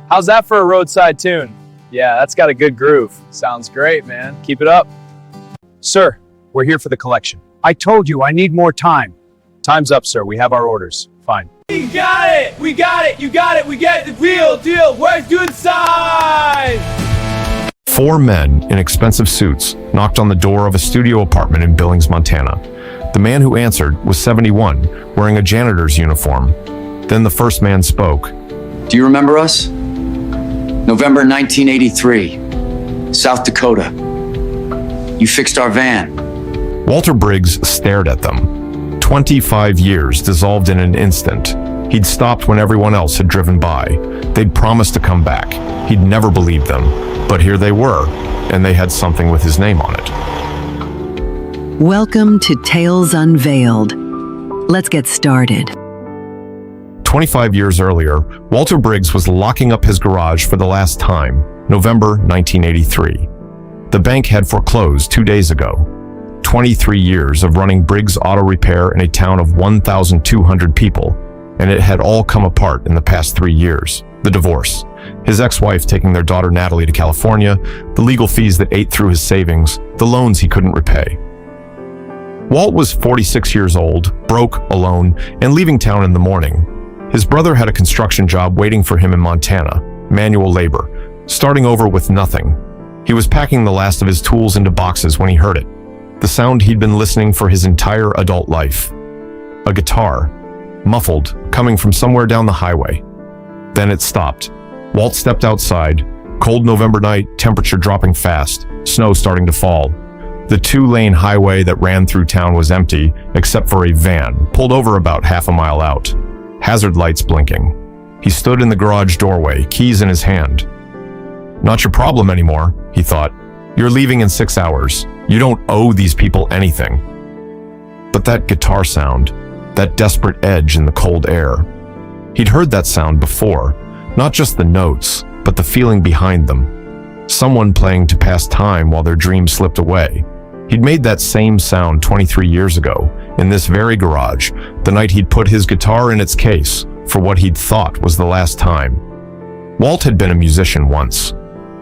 How's that for a roadside tune? Yeah, that's got a good groove. Sounds great, man. Keep it up. Sir, we're here for the collection. I told you I need more time. Time's up, sir. We have our orders. Fine. We got it! We got it! You got it! We get the real deal! Where's good side? 4 men in expensive suits knocked on the door of a studio apartment in Billings, Montana. The man who answered was 71, wearing a janitor's uniform. Then the first man spoke. Do you remember us? November 1983, South Dakota. You fixed our van. Walter Briggs stared at them. 25 years dissolved in an instant. He'd stopped when everyone else had driven by. They'd promised to come back. He'd never believed them. But here they were, and they had something with his name on it. Welcome to Tales Unveiled. Let's get started. 25 years earlier, Walter Briggs was locking up his garage for the last time, November 1983. The bank had foreclosed 2 days ago. 23 years of running Briggs Auto Repair in a town of 1,200 people, and it had all come apart in the past 3 years. The divorce, his ex-wife taking their daughter Natalie to California, the legal fees that ate through his savings, the loans he couldn't repay. Walt was 46 years old, broke, alone, and leaving town in the morning. His brother had a construction job waiting for him in Montana, manual labor, starting over with nothing. He was packing the last of his tools into boxes when he heard it. The sound he'd been listening for his entire adult life. A guitar, muffled, coming from somewhere down the highway. Then it stopped. Walt stepped outside. Cold November night, temperature dropping fast, snow starting to fall. The 2-lane highway that ran through town was empty, except for a van, pulled over about half a mile out. Hazard lights blinking. He stood in the garage doorway, keys in his hand. Not your problem anymore, he thought. You're leaving in 6 hours. You don't owe these people anything. But that guitar sound, that desperate edge in the cold air. He'd heard that sound before, not just the notes, but the feeling behind them. Someone playing to pass time while their dreams slipped away. He'd made that same sound 23 years ago, in this very garage, the night he'd put his guitar in its case for what he'd thought was the last time. Walt had been a musician once.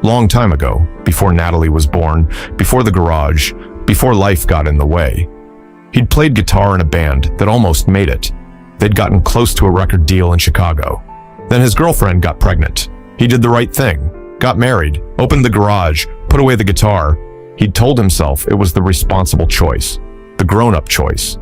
Long time ago, before Natalie was born, before the garage, before life got in the way. He'd played guitar in a band that almost made it. They'd gotten close to a record deal in Chicago. Then his girlfriend got pregnant. He did the right thing, got married, opened the garage, put away the guitar. He'd told himself it was the responsible choice, the grown-up choice.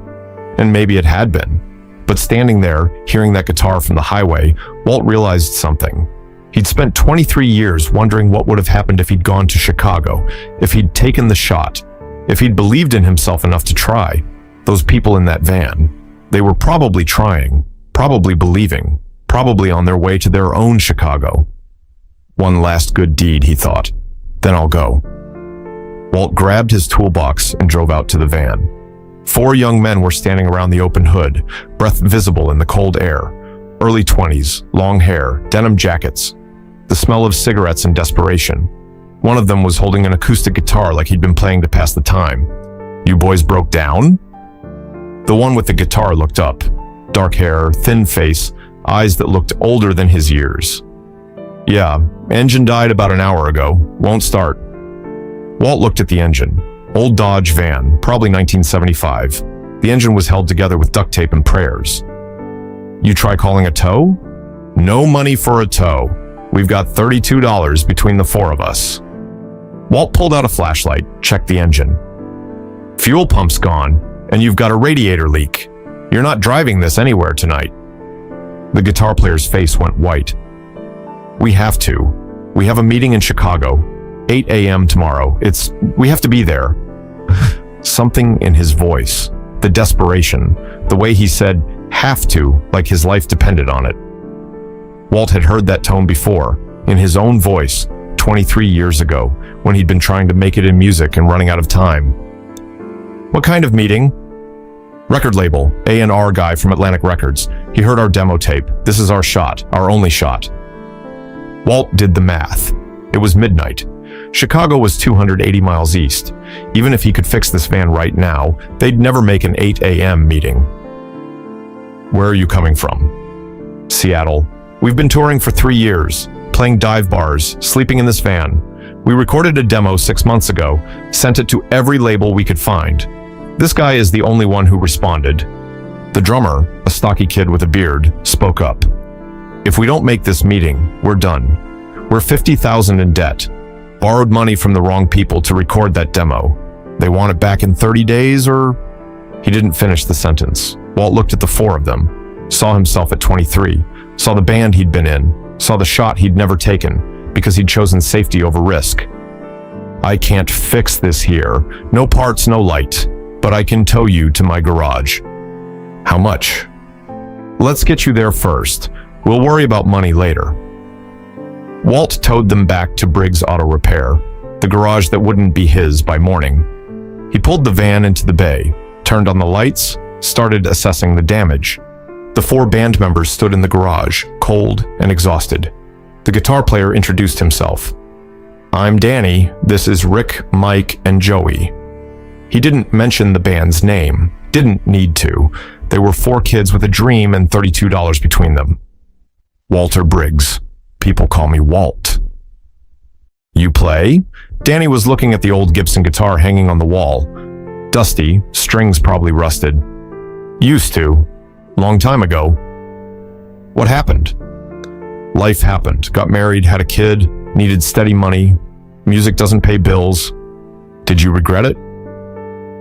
And maybe it had been. But standing there, hearing that guitar from the highway, Walt realized something. He'd spent 23 years wondering what would have happened if he'd gone to Chicago, if he'd taken the shot, if he'd believed in himself enough to try. Those people in that van, they were probably trying, probably believing, probably on their way to their own Chicago. One last good deed, he thought. Then I'll go. Walt grabbed his toolbox and drove out to the van. 4 young men were standing around the open hood, breath visible in the cold air. Early 20s, long hair, denim jackets. The smell of cigarettes and desperation. One of them was holding an acoustic guitar like he'd been playing to pass the time. You boys broke down? The one with the guitar looked up. Dark hair, thin face, eyes that looked older than his years. Yeah, engine died about an hour ago. Won't start. Walt looked at the engine. Old Dodge van, probably 1975. The engine was held together with duct tape and prayers. You try calling a tow? No money for a tow. We've got $32 between the 4 of us. Walt pulled out a flashlight, checked the engine. Fuel pump's gone, and you've got a radiator leak. You're not driving this anywhere tonight. The guitar player's face went white. We have to. We have a meeting in Chicago. 8 a.m. tomorrow. We have to be there. Something in his voice, the desperation, the way he said, have to, like his life depended on it. Walt had heard that tone before, in his own voice, 23 years ago, when he'd been trying to make it in music and running out of time. What kind of meeting? Record label, A&R guy from Atlantic Records. He heard our demo tape. This is our shot, our only shot. Walt did the math. It was midnight. Chicago was 280 miles east. Even if he could fix this van right now, they'd never make an 8 a.m. meeting. Where are you coming from? Seattle. We've been touring for 3 years. playing dive bars, sleeping in this van. We recorded a demo 6 months ago, sent it to every label we could find. This guy is the only one who responded. The drummer, a stocky kid with a beard, spoke up. If we don't make this meeting, we're done. We're $50,000 in debt. Borrowed money from the wrong people to record that demo. They want it back in 30 days or... He didn't finish the sentence. Walt looked at the four of them, saw himself at 23, saw the band he'd been in, saw the shot he'd never taken because he'd chosen safety over risk. I can't fix this here. No parts, no light. But I can tow you to my garage. How much? Let's get you there first. We'll worry about money later. Walt towed them back to Briggs Auto Repair, the garage that wouldn't be his by morning. He pulled the van into the bay, turned on the lights, started assessing the damage. The four band members stood in the garage, cold and exhausted. The guitar player introduced himself. I'm Danny. This is Rick, Mike, and Joey. He didn't mention the band's name. Didn't need to. They were four kids with a dream and $32 between them. Walter Briggs. People call me Walt. You play? Danny was looking at the old Gibson guitar hanging on the wall. Dusty, strings probably rusted. Used to. Long time ago. What happened? Life happened. Got married, had a kid, needed steady money. Music doesn't pay bills. Did you regret it?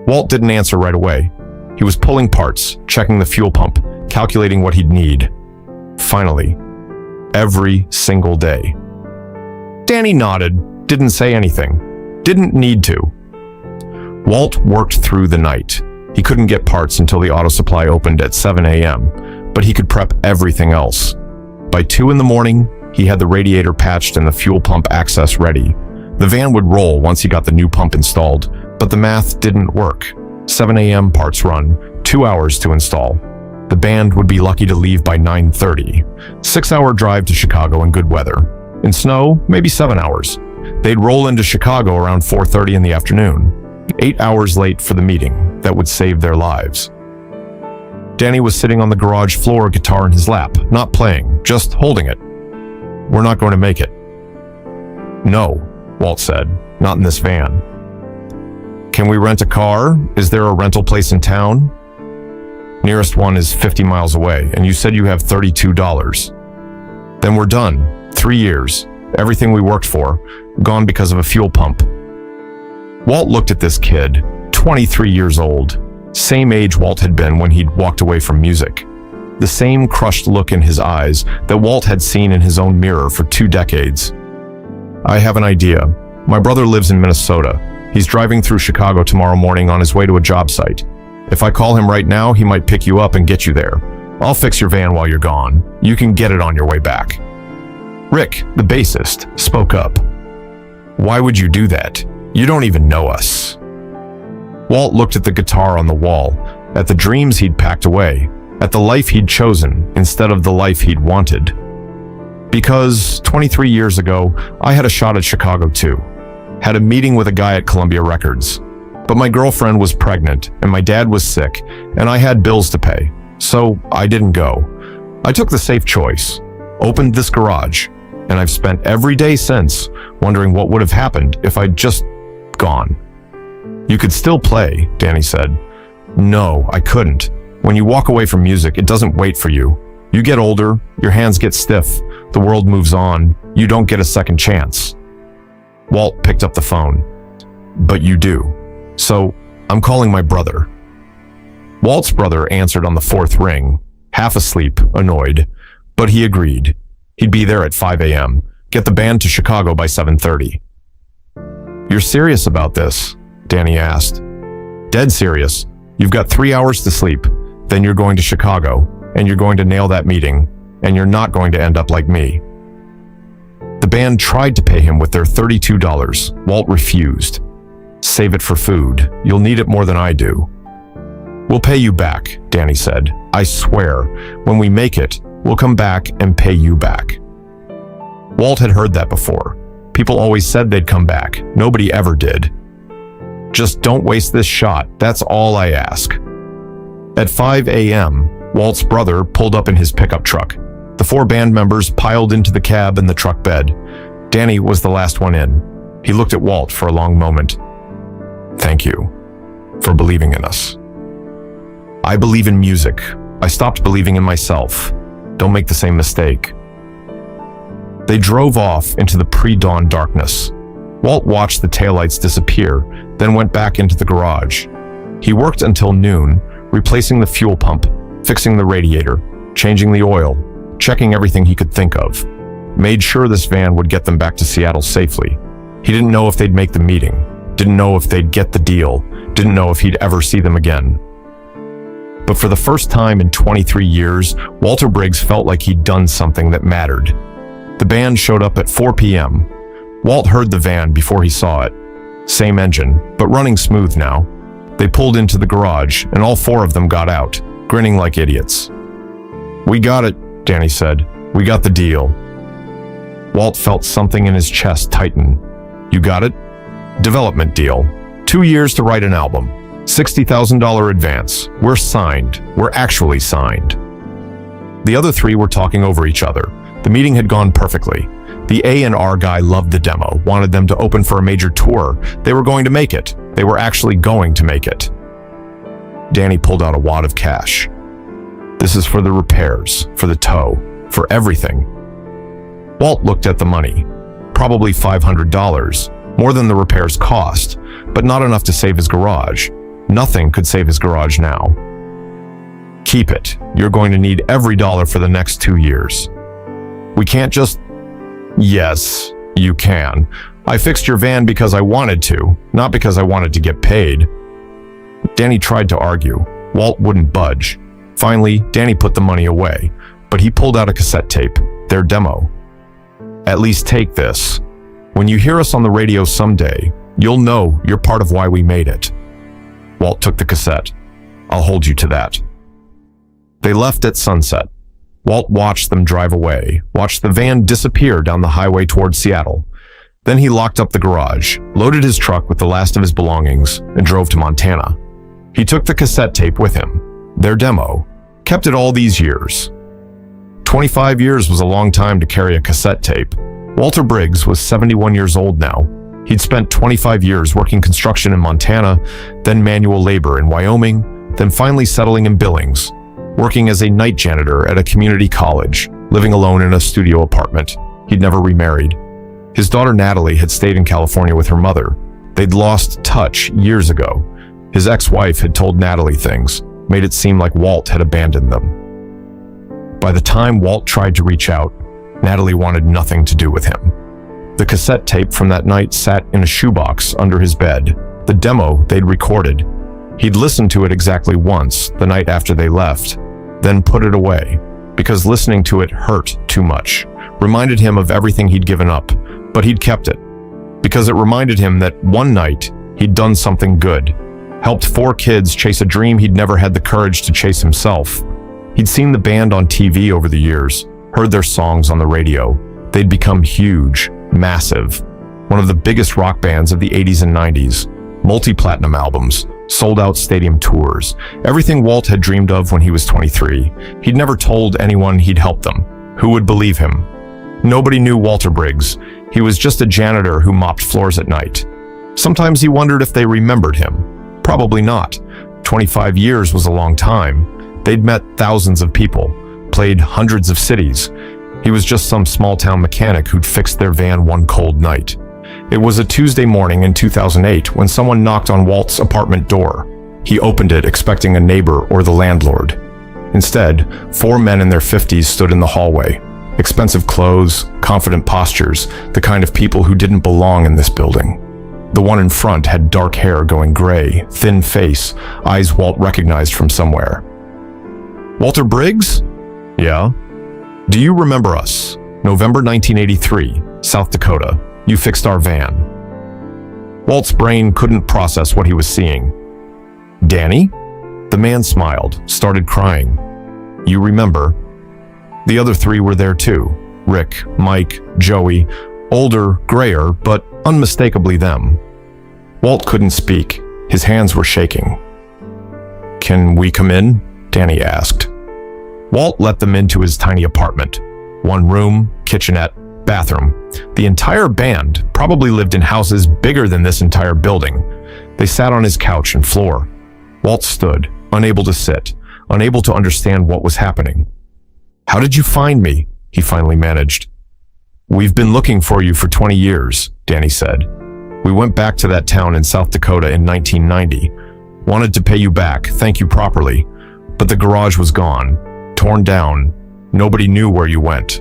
Walt didn't answer right away. He was pulling parts, checking the fuel pump, calculating what he'd need. Finally, every single day. Danny nodded, didn't say anything, didn't need to. Walt worked through the night. He couldn't get parts until the auto supply opened at 7 a.m., but he could prep everything else. By 2 in the morning, he had the radiator patched and the fuel pump access ready. The van would roll once he got the new pump installed, but the math didn't work. 7 a.m. parts run, 2 hours to install. The band would be lucky to leave by 9:30. 6-hour drive to Chicago in good weather. In snow, maybe 7 hours. They'd roll into Chicago around 4:30 in the afternoon. 8 hours late for the meeting that would save their lives. Danny was sitting on the garage floor, guitar in his lap, not playing, just holding it. We're not going to make it. No, Walt said, not in this van. Can we rent a car? Is there a rental place in town? Nearest one is 50 miles away, and you said you have $32. Then we're done. 3 years. Everything we worked for, gone because of a fuel pump. Walt looked at this kid, 23 years old, same age Walt had been when he'd walked away from music. The same crushed look in his eyes that Walt had seen in his own mirror for 2 decades. I have an idea. My brother lives in Minnesota. He's driving through Chicago tomorrow morning on his way to a job site. If I call him right now, he might pick you up and get you there. I'll fix your van while you're gone. You can get it on your way back. Rick, the bassist, spoke up. Why would you do that? You don't even know us. Walt looked at the guitar on the wall, at the dreams he'd packed away, at the life he'd chosen instead of the life he'd wanted. Because 23 years ago, I had a shot at Chicago too. Had a meeting with a guy at Columbia Records. But my girlfriend was pregnant and my dad was sick and I had bills to pay. So I didn't go. I took the safe choice, opened this garage, and I've spent every day since wondering what would have happened if I'd just gone. You could still play, Danny said. No, I couldn't. When you walk away from music, it doesn't wait for you. You get older, your hands get stiff, the world moves on, you don't get a second chance. Walt picked up the phone. But you do. So, I'm calling my brother. Walt's brother answered on the 4th ring, half asleep, annoyed, but he agreed. He'd be there at 5 a.m., get the band to Chicago by 7:30. You're serious about this? Danny asked. Dead serious. You've got 3 hours to sleep, then you're going to Chicago, and you're going to nail that meeting, and you're not going to end up like me. The band tried to pay him with their $32. Walt refused. Save it for food. You'll need it more than I do. We'll pay you back, Danny said. I swear, when we make it, we'll come back and pay you back. Walt had heard that before. People always said they'd come back. Nobody ever did. Just don't waste this shot. That's all I ask. At 5 a.m., Walt's brother pulled up in his pickup truck. The 4 band members piled into the cab and the truck bed. Danny was the last one in. He looked at Walt for a long moment. "Thank you for believing in us." "I believe in music. I stopped believing in myself. Don't make the same mistake." They drove off into the pre-dawn darkness. Walt watched the taillights disappear, then went back into the garage. He worked until noon, replacing the fuel pump, fixing the radiator, changing the oil, checking everything he could think of. Made sure this van would get them back to Seattle safely. He didn't know if they'd make the meeting, didn't know if they'd get the deal, didn't know if he'd ever see them again. But for the first time in 23 years, Walter Briggs felt like he'd done something that mattered. The band showed up at 4 p.m. Walt heard the van before he saw it. Same engine, but running smooth now. They pulled into the garage, and all 4 of them got out, grinning like idiots. "We got it," Danny said. "We got the deal." Walt felt something in his chest tighten. "You got it?" "Development deal. 2 years to write an album. $60,000 advance. We're signed. We're actually signed." The other 3 were talking over each other. The meeting had gone perfectly. The A&R guy loved the demo, wanted them to open for a major tour. They were going to make it. They were actually going to make it. Danny pulled out a wad of cash. "This is for the repairs, for the tow, for everything." Walt looked at the money. Probably $500, more than the repairs cost, but not enough to save his garage. Nothing could save his garage now. "Keep it. You're going to need every dollar for the next 2 years." "We can't just..." "Yes, you can. I fixed your van because I wanted to, not because I wanted to get paid." Danny tried to argue. Walt wouldn't budge. Finally, Danny put the money away, but he pulled out a cassette tape, their demo. "At least take this. When you hear us on the radio someday, you'll know you're part of why we made it." Walt took the cassette. "I'll hold you to that." They left at sunset. Walt watched them drive away, watched the van disappear down the highway toward Seattle. Then he locked up the garage, loaded his truck with the last of his belongings, and drove to Montana. He took the cassette tape with him, their demo, kept it all these years. 25 years was a long time to carry a cassette tape. Walter Briggs was 71 years old now. He'd spent 25 years working construction in Montana, then manual labor in Wyoming, then finally settling in Billings, working as a night janitor at a community college, living alone in a studio apartment. He'd never remarried. His daughter Natalie had stayed in California with her mother. They'd lost touch years ago. His ex-wife had told Natalie things, made it seem like Walt had abandoned them. By the time Walt tried to reach out, Natalie wanted nothing to do with him. The cassette tape from that night sat in a shoebox under his bed, the demo they'd recorded. He'd listened to it exactly once, the night after they left, then put it away, because listening to it hurt too much, reminded him of everything he'd given up, but he'd kept it, because it reminded him that one night he'd done something good, helped 4 kids chase a dream he'd never had the courage to chase himself. He'd seen the band on TV over the years, heard their songs on the radio. They'd become huge, massive, one of the biggest rock bands of the 80s and 90s, multi-platinum albums, sold-out stadium tours, everything Walt had dreamed of when he was 23. He'd never told anyone he'd helped them. Who would believe him? Nobody knew Walter Briggs. He was just a janitor who mopped floors at night. Sometimes he wondered if they remembered him. Probably not. 25 years was a long time. They'd met thousands of people, played hundreds of cities. He was just some small-town mechanic who'd fixed their van one cold night. It was a Tuesday morning in 2008 when someone knocked on Walt's apartment door. He opened it expecting a neighbor or the landlord. Instead, 4 men in their 50s stood in the hallway. Expensive clothes, confident postures, the kind of people who didn't belong in this building. The one in front had dark hair going gray, thin face, eyes Walt recognized from somewhere. "Walter Briggs?" "Yeah." "Do you remember us? November 1983, South Dakota. You fixed our van." Walt's brain couldn't process what he was seeing. "Danny?" The man smiled, started crying. "You remember." The other 3 were there too. Rick, Mike, Joey, older, grayer, but unmistakably them. Walt couldn't speak. His hands were shaking. "Can we come in?" Danny asked. Walt let them into his tiny apartment. One room, kitchenette, bathroom. The entire band probably lived in houses bigger than this entire building. They sat on his couch and floor. Walt stood, unable to sit, unable to understand what was happening. "How did you find me?" he finally managed. "We've been looking for you for 20 years, Danny said. "We went back to that town in South Dakota in 1990. Wanted to pay you back, thank you properly. But the garage was gone, torn down. Nobody knew where you went."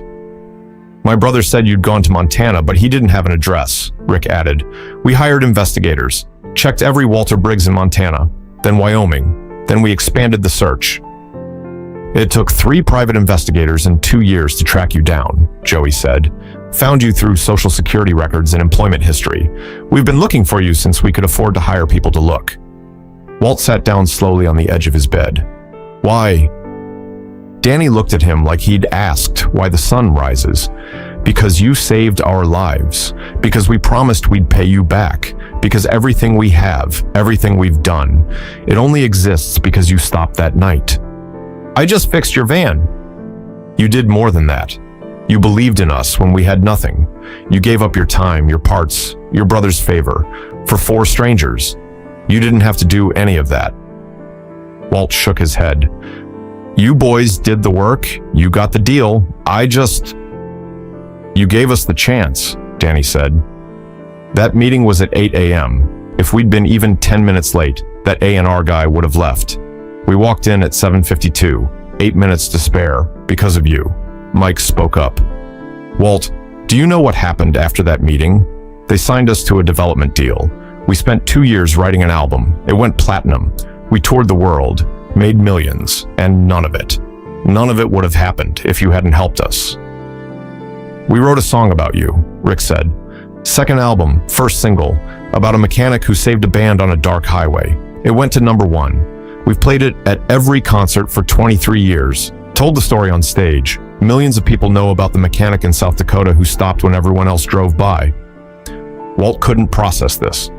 "My brother said you'd gone to Montana, but he didn't have an address," Rick added. "We hired investigators, checked every Walter Briggs in Montana, then Wyoming, then we expanded the search. It took 3 private investigators and 2 years to track you down," Joey said. "Found you through social security records and employment history. We've been looking for you since we could afford to hire people to look." Walt sat down slowly on the edge of his bed. "Why?" Danny looked at him like he'd asked why the sun rises. "Because you saved our lives. Because we promised we'd pay you back. Because everything we have, everything we've done, it only exists because you stopped that night. I just fixed your van." "You did more than that. You believed in us when we had nothing. You gave up your time, your parts, your brother's favor, for 4 strangers. You didn't have to do any of that." Walt shook his head. "You boys did the work. You got the deal. You gave us the chance," Danny said. "That meeting was at 8 a.m. If we'd been even 10 minutes late, that A&R guy would have left. We walked in at 7:52, 8 minutes to spare, because of you." Mike spoke up. "Walt, do you know what happened after that meeting? They signed us to a development deal. We spent 2 years writing an album. It went platinum. We toured the world, made millions, and none of it would have happened if you hadn't helped us." "We wrote a song about you," Rick said. "Second album, first single, about a mechanic who saved a band on a dark highway. It went to #1. We've played it at every concert for 23 years, told the story on stage. Millions of people know about the mechanic in South Dakota who stopped when everyone else drove by." Walt couldn't process this.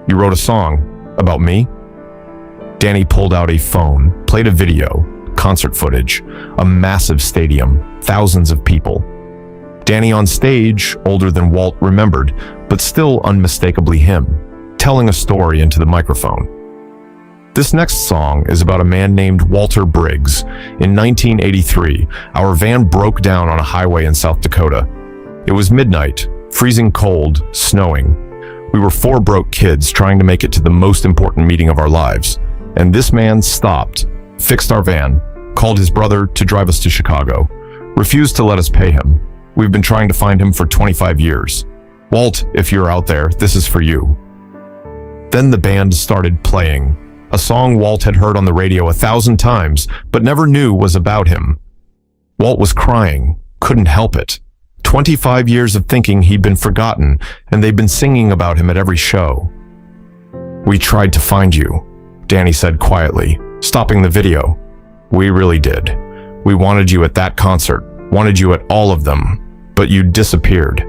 "You wrote a song about me?" Danny pulled out a phone, played a video, concert footage, a massive stadium, thousands of people. Danny on stage, older than Walt remembered, but still unmistakably him, telling a story into the microphone. "This next song is about a man named Walter Briggs. In 1983, our van broke down on a highway in South Dakota. It was midnight, freezing cold, snowing. We were 4 broke kids trying to make it to the most important meeting of our lives. And this man stopped, fixed our van, called his brother to drive us to Chicago, refused to let us pay him. We've been trying to find him for 25 years. Walt, if you're out there, this is for you." Then the band started playing, a song Walt had heard on the radio 1,000 times, but never knew was about him. Walt was crying, couldn't help it. 25 years of thinking he'd been forgotten, and they'd been singing about him at every show. "We tried to find you," Danny said quietly, stopping the video. "We really did. We wanted you at that concert, wanted you at all of them, but you disappeared.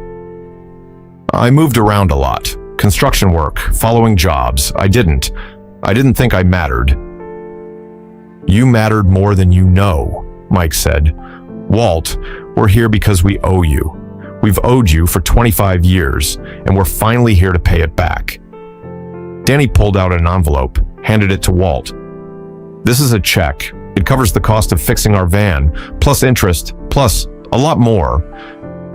I moved around a lot. Construction work, following jobs. I didn't think I mattered." "You mattered more than you know," Mike said. "Walt, we're here because we owe you. We've owed you for 25 years, and we're finally here to pay it back." Danny pulled out an envelope, handed it to Walt. "This is a check. It covers the cost of fixing our van, plus interest, plus a lot more.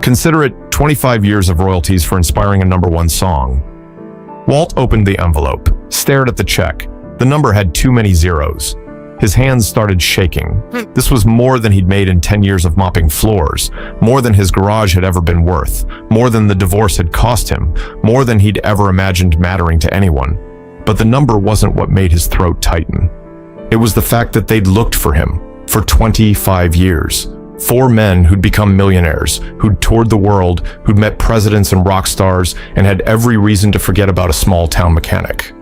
Consider it 25 years of royalties for inspiring a #1 song." Walt opened the envelope, stared at the check. The number had too many zeros. His hands started shaking. This was more than he'd made in 10 years of mopping floors, more than his garage had ever been worth, more than the divorce had cost him, more than he'd ever imagined mattering to anyone. But the number wasn't what made his throat tighten. It was the fact that they'd looked for him for 25 years. 4 men who'd become millionaires, who'd toured the world, who'd met presidents and rock stars, and had every reason to forget about a small-town mechanic.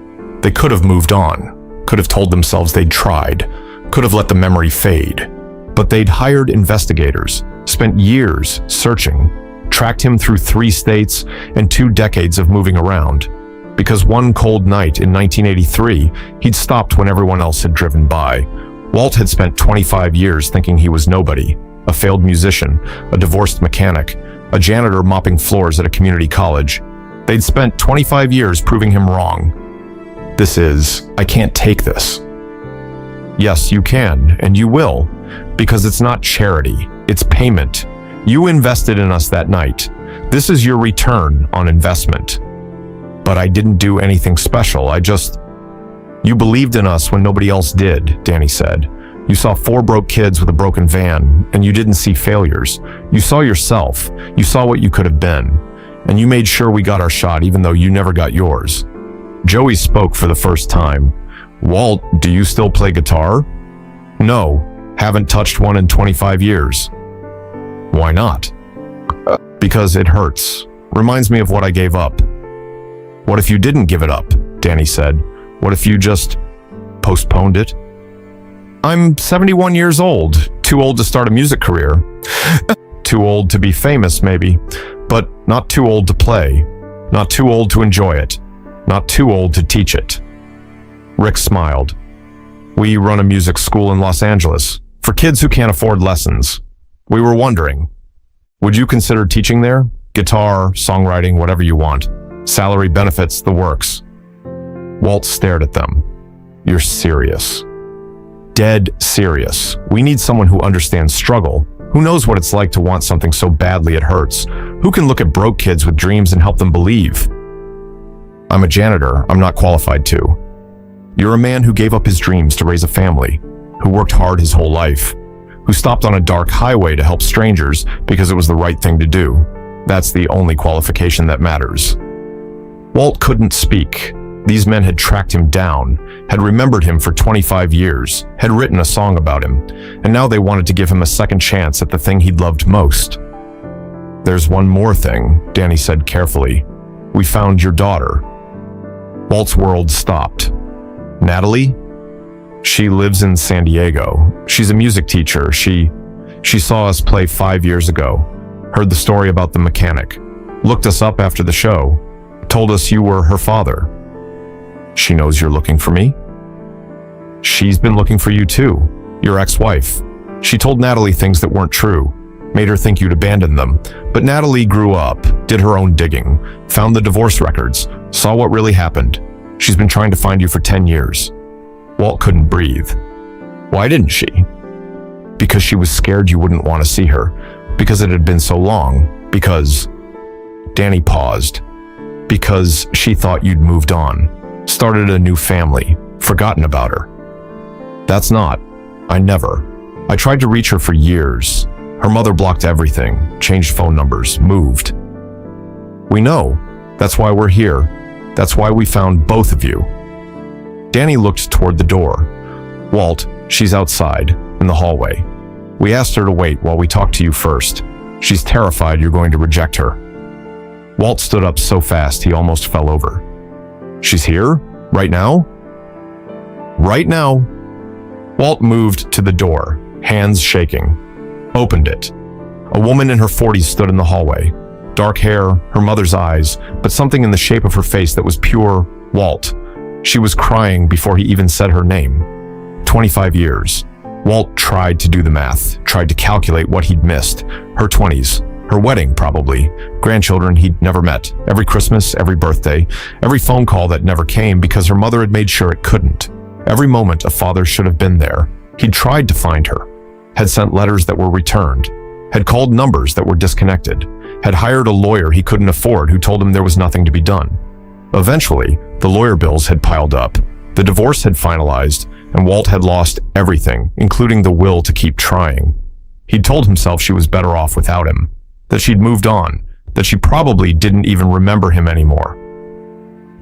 They could have moved on, could have told themselves they'd tried, could have let the memory fade. But they'd hired investigators, spent years searching, tracked him through 3 states and 2 decades of moving around. Because one cold night in 1983, he'd stopped when everyone else had driven by, Walt had spent 25 years thinking he was nobody, a failed musician, a divorced mechanic, a janitor mopping floors at a community college. They'd spent 25 years proving him wrong. I can't take this. Yes, you can, and you will, because it's not charity, it's payment. You invested in us that night. This is your return on investment. But I didn't do anything special, You believed in us when nobody else did, Danny said. You saw 4 broke kids with a broken van, and you didn't see failures. You saw yourself. You saw what you could have been. And you made sure we got our shot even though you never got yours. Joey spoke for the first time. Walt, do you still play guitar? No, haven't touched one in 25 years. Why not? Because it hurts. Reminds me of what I gave up. What if you didn't give it up? Danny said. What if you just postponed it? I'm 71 years old, too old to start a music career. Too old to be famous, maybe, but not too old to play, not too old to enjoy it, not too old to teach it. Rick smiled. We run a music school in Los Angeles for kids who can't afford lessons. We were wondering, would you consider teaching there? Guitar, songwriting, whatever you want. Salary, benefits, the works. Walt stared at them. You're serious. Dead serious. We need someone who understands struggle, who knows what it's like to want something so badly it hurts, who can look at broke kids with dreams and help them believe. I'm a janitor. I'm not qualified to. You're a man who gave up his dreams to raise a family, who worked hard his whole life, who stopped on a dark highway to help strangers because it was the right thing to do. That's the only qualification that matters. Walt couldn't speak. These men had tracked him down, had remembered him for 25 years, had written a song about him, and now they wanted to give him a second chance at the thing he'd loved most. There's one more thing, Danny said carefully. We found your daughter. Walt's world stopped. Natalie? She lives in San Diego. She's a music teacher. She saw us play 5 years ago, heard the story about the mechanic, looked us up after the show, told us you were her father. She knows you're looking for me? She's been looking for you too, your ex-wife. She told Natalie things that weren't true, made her think you'd abandoned them. But Natalie grew up, did her own digging, found the divorce records, saw what really happened. She's been trying to find you for 10 years. Walt couldn't breathe. Why didn't she? Because she was scared you wouldn't want to see her, because it had been so long, because... Danny paused. Because she thought you'd moved on, started a new family, forgotten about her. That's not. I never. I tried to reach her for years. Her mother blocked everything, changed phone numbers, moved. We know. That's why we're here. That's why we found both of you. Danny looked toward the door. Walt, she's outside, in the hallway. We asked her to wait while we talked to you first. She's terrified you're going to reject her. Walt stood up so fast he almost fell over. She's here? Right now? Right now. Walt moved to the door, hands shaking. Opened it. A woman in her 40s stood in the hallway. Dark hair, her mother's eyes, but something in the shape of her face that was pure Walt. She was crying before he even said her name. 25 years. Walt tried to do the math, tried to calculate what he'd missed. Her 20s. Her wedding, probably. Grandchildren he'd never met. Every Christmas, every birthday, every phone call that never came because her mother had made sure it couldn't. Every moment a father should have been there. He'd tried to find her. Had sent letters that were returned. Had called numbers that were disconnected. Had hired a lawyer he couldn't afford who told him there was nothing to be done. Eventually, the lawyer bills had piled up. The divorce had finalized, and Walt had lost everything, including the will to keep trying. He'd told himself she was better off without him. That she'd moved on, that she probably didn't even remember him anymore.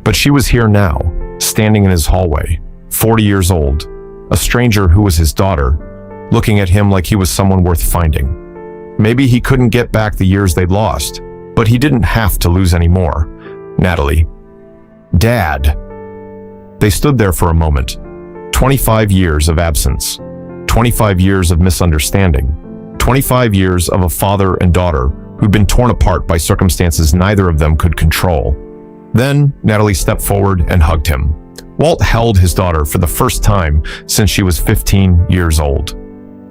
But she was here now, standing in his hallway, 40 years old, a stranger who was his daughter, looking at him like he was someone worth finding. Maybe he couldn't get back the years they'd lost, but he didn't have to lose any more. Natalie. Dad. They stood there for a moment. 25 years of absence. 25 years of misunderstanding. 25 years of a father and daughter who'd been torn apart by circumstances neither of them could control. Then, Natalie stepped forward and hugged him. Walt held his daughter for the first time since she was 15 years old.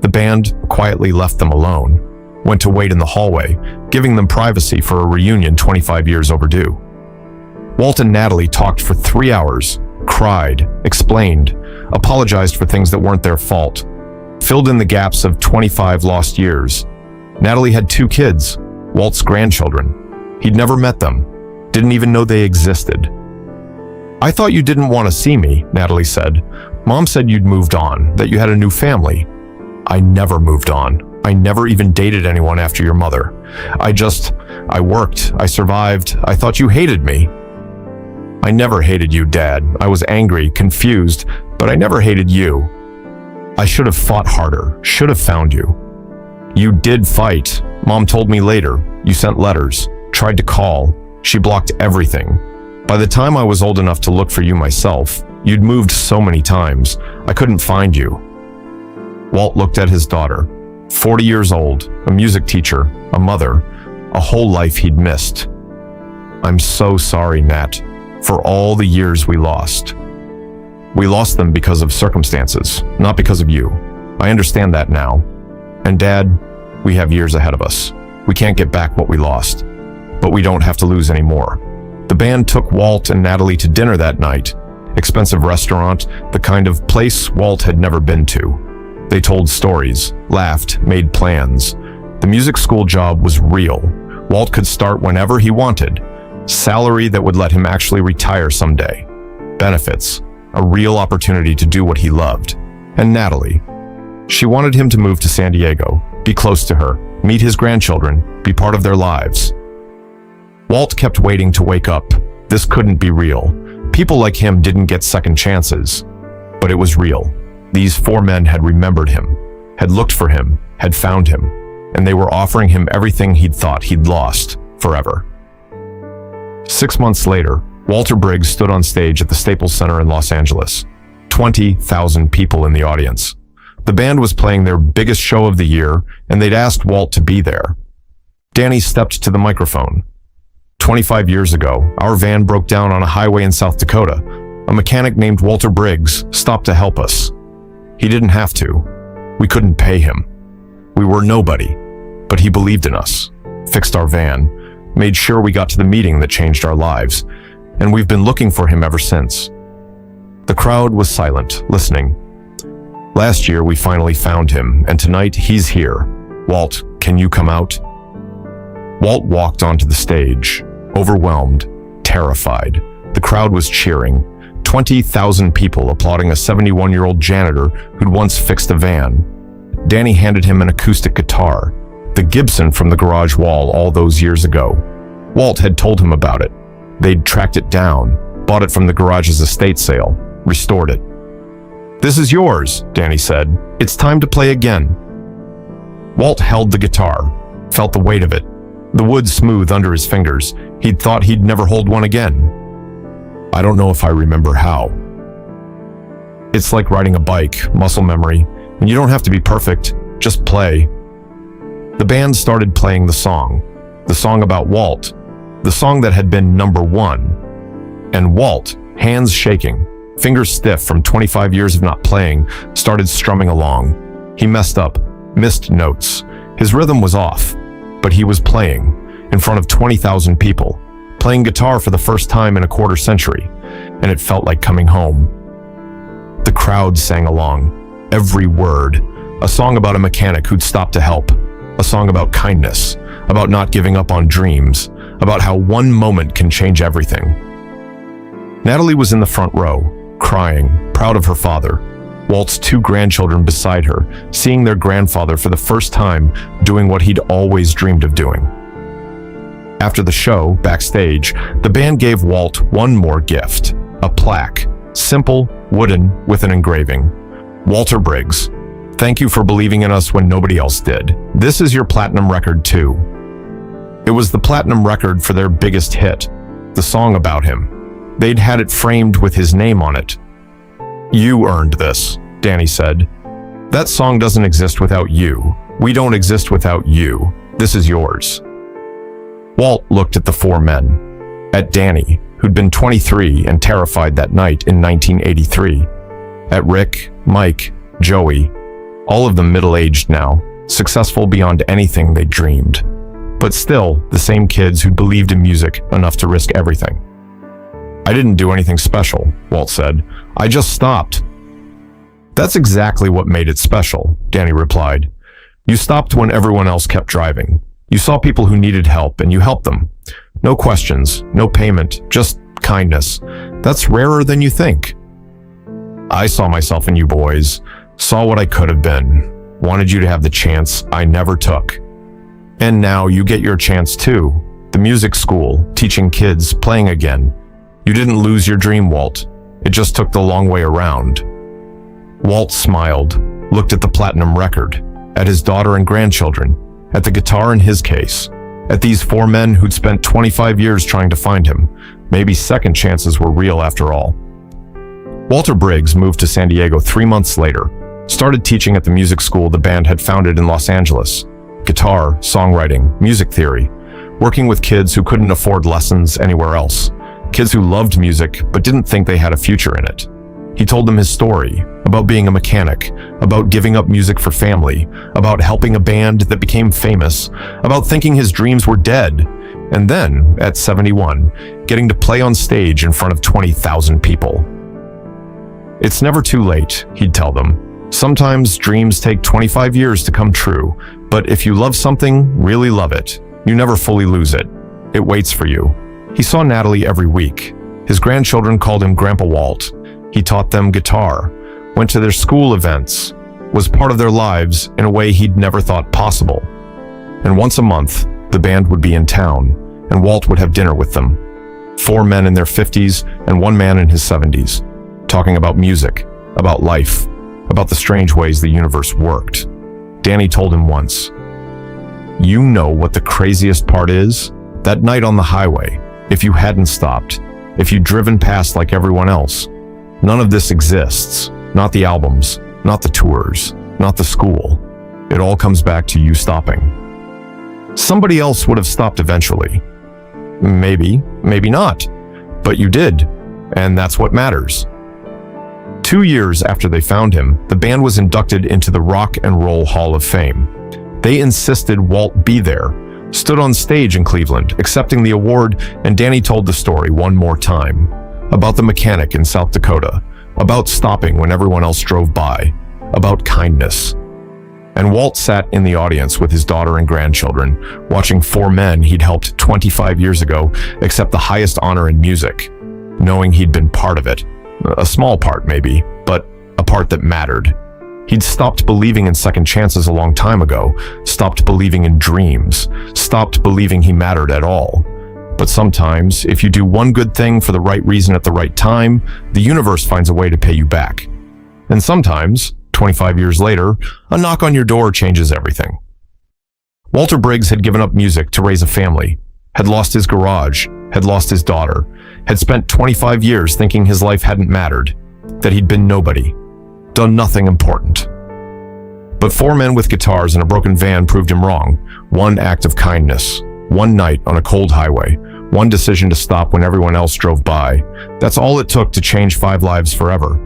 The band quietly left them alone, went to wait in the hallway, giving them privacy for a reunion 25 years overdue. Walt and Natalie talked for 3 hours, cried, explained, apologized for things that weren't their fault, filled in the gaps of 25 lost years. Natalie had 2 kids, Walt's grandchildren. He'd never met them, didn't even know they existed. "I thought you didn't want to see me," Natalie said. "Mom said you'd moved on, that you had a new family." "I never moved on. I never even dated anyone after your mother. I worked, I survived, I thought you hated me." "I never hated you, Dad. I was angry, confused, but I never hated you. I should have fought harder, should have found you." "You did fight. Mom told me later. You sent letters, tried to call. She blocked everything. By the time I was old enough to look for you myself, you'd moved so many times, I couldn't find you." Walt looked at his daughter, 40 years old, a music teacher, a mother, a whole life he'd missed. "I'm so sorry, Nat, for all the years we lost. We lost them because of circumstances, not because of you. I understand that now. And Dad, we have years ahead of us. We can't get back what we lost, but we don't have to lose any more." The band took Walt and Natalie to dinner that night. Expensive restaurant, the kind of place Walt had never been to. They told stories, laughed, made plans. The music school job was real. Walt could start whenever he wanted. Salary that would let him actually retire someday. Benefits, a real opportunity to do what he loved. And Natalie. She wanted him to move to San Diego, be close to her, meet his grandchildren, be part of their lives. Walt kept waiting to wake up. This couldn't be real. People like him didn't get second chances. But it was real. These 4 men had remembered him, had looked for him, had found him, and they were offering him everything he'd thought he'd lost forever. 6 months later, Walter Briggs stood on stage at the Staples Center in Los Angeles. 20,000 people in the audience. The band was playing their biggest show of the year, and they'd asked Walt to be there. Danny stepped to the microphone. 25 years ago, our van broke down on a highway in South Dakota. A mechanic named Walter Briggs stopped to help us. He didn't have to. We couldn't pay him. We were nobody, but he believed in us, fixed our van, made sure we got to the meeting that changed our lives, and we've been looking for him ever since. The crowd was silent, listening. Last year, we finally found him, and tonight he's here. Walt, can you come out? Walt walked onto the stage, overwhelmed, terrified. The crowd was cheering. 20,000 people applauding a 71-year-old janitor who'd once fixed a van. Danny handed him an acoustic guitar, the Gibson from the garage wall all those years ago. Walt had told him about it. They'd tracked it down, bought it from the garage's estate sale, restored it. "This is yours," Danny said. "It's time to play again." Walt held the guitar, felt the weight of it, the wood smooth under his fingers. He'd thought he'd never hold one again. "I don't know if I remember how." It's like riding a bike, muscle memory, and you don't have to be perfect, just play. The band started playing the song about Walt, the song that had been #1. And Walt, hands shaking, fingers stiff from 25 years of not playing, started strumming along. He messed up, missed notes. His rhythm was off, but he was playing, in front of 20,000 people, playing guitar for the first time in a quarter century, and it felt like coming home. The crowd sang along, every word, a song about a mechanic who'd stopped to help, a song about kindness, about not giving up on dreams, about how one moment can change everything. Natalie was in the front row, crying, proud of her father. Walt's 2 grandchildren beside her, seeing their grandfather for the first time doing what he'd always dreamed of doing. After the show, backstage, the band gave Walt one more gift, a plaque, simple, wooden, with an engraving. "Walter Briggs, thank you for believing in us when nobody else did. This is your platinum record too." It was the platinum record for their biggest hit, the song about him. They'd had it framed with his name on it. "You earned this," Danny said. "That song doesn't exist without you. We don't exist without you. This is yours." Walt looked at the 4 men, at Danny, who'd been 23 and terrified that night in 1983. At Rick, Mike, Joey, all of them middle-aged now, successful beyond anything they dreamed. But still, the same kids who believed in music enough to risk everything. "I didn't do anything special," Walt said. "I just stopped." "That's exactly what made it special," Danny replied. "You stopped when everyone else kept driving. You saw people who needed help and you helped them. No questions, no payment, just kindness. That's rarer than you think." "I saw myself in you boys, saw what I could have been, wanted you to have the chance I never took. And now you get your chance too. The music school, teaching kids, playing again. You didn't lose your dream, Walt. It just took the long way around." Walt smiled, looked at the platinum record, at his daughter and grandchildren, at the guitar in his case, at these 4 men who'd spent 25 years trying to find him. Maybe second chances were real after all. Walter Briggs moved to San Diego 3 months later, started teaching at the music school the band had founded in Los Angeles. Guitar, songwriting, music theory, working with kids who couldn't afford lessons anywhere else. Kids who loved music but didn't think they had a future in it. He told them his story, about being a mechanic, about giving up music for family, about helping a band that became famous, about thinking his dreams were dead, and then, at 71, getting to play on stage in front of 20,000 people. "It's never too late," he'd tell them. "Sometimes dreams take 25 years to come true, but if you love something, really love it, you never fully lose it. It waits for you." He saw Natalie every week. His grandchildren called him Grandpa Walt. He taught them guitar, went to their school events, was part of their lives in a way he'd never thought possible. And once a month, the band would be in town, and Walt would have dinner with them. 4 men in their 50s and 1 man in his 70s, talking about music, about life, about the strange ways the universe worked. Danny told him once, "You know what the craziest part is? That night on the highway, if you hadn't stopped, if you'd driven past like everyone else, none of this exists. Not the albums, not the tours, not the school. It all comes back to you stopping. Somebody else would have stopped eventually. Maybe, maybe not. But you did, and that's what matters." 2 years after they found him, the band was inducted into the Rock and Roll Hall of Fame. They insisted Walt be there, stood on stage in Cleveland, accepting the award, and Danny told the story one more time. About the mechanic in South Dakota, about stopping when everyone else drove by, about kindness. And Walt sat in the audience with his daughter and grandchildren, watching 4 men he'd helped 25 years ago accept the highest honor in music, knowing he'd been part of it. A small part, maybe, but a part that mattered. He'd stopped believing in second chances a long time ago, stopped believing in dreams, stopped believing he mattered at all. But sometimes, if you do one good thing for the right reason at the right time, the universe finds a way to pay you back. And sometimes, 25 years later, a knock on your door changes everything. Walter Briggs had given up music to raise a family, had lost his garage, had lost his daughter, had spent 25 years thinking his life hadn't mattered, that he'd been nobody, done nothing important. But 4 men with guitars and a broken van proved him wrong. One act of kindness, one night on a cold highway, one decision to stop when everyone else drove by. That's all it took to change 5 lives forever.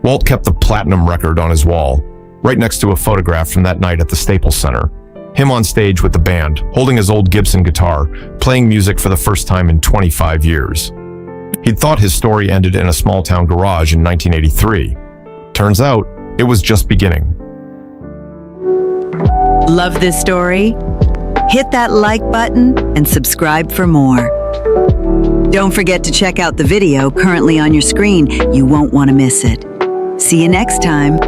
Walt kept the platinum record on his wall, right next to a photograph from that night at the Staples Center. Him on stage with the band, holding his old Gibson guitar, playing music for the first time in 25 years. He'd thought his story ended in a small-town garage in 1983. Turns out, it was just beginning. Love this story? Hit that like button and subscribe for more. Don't forget to check out the video currently on your screen. You won't want to miss it. See you next time.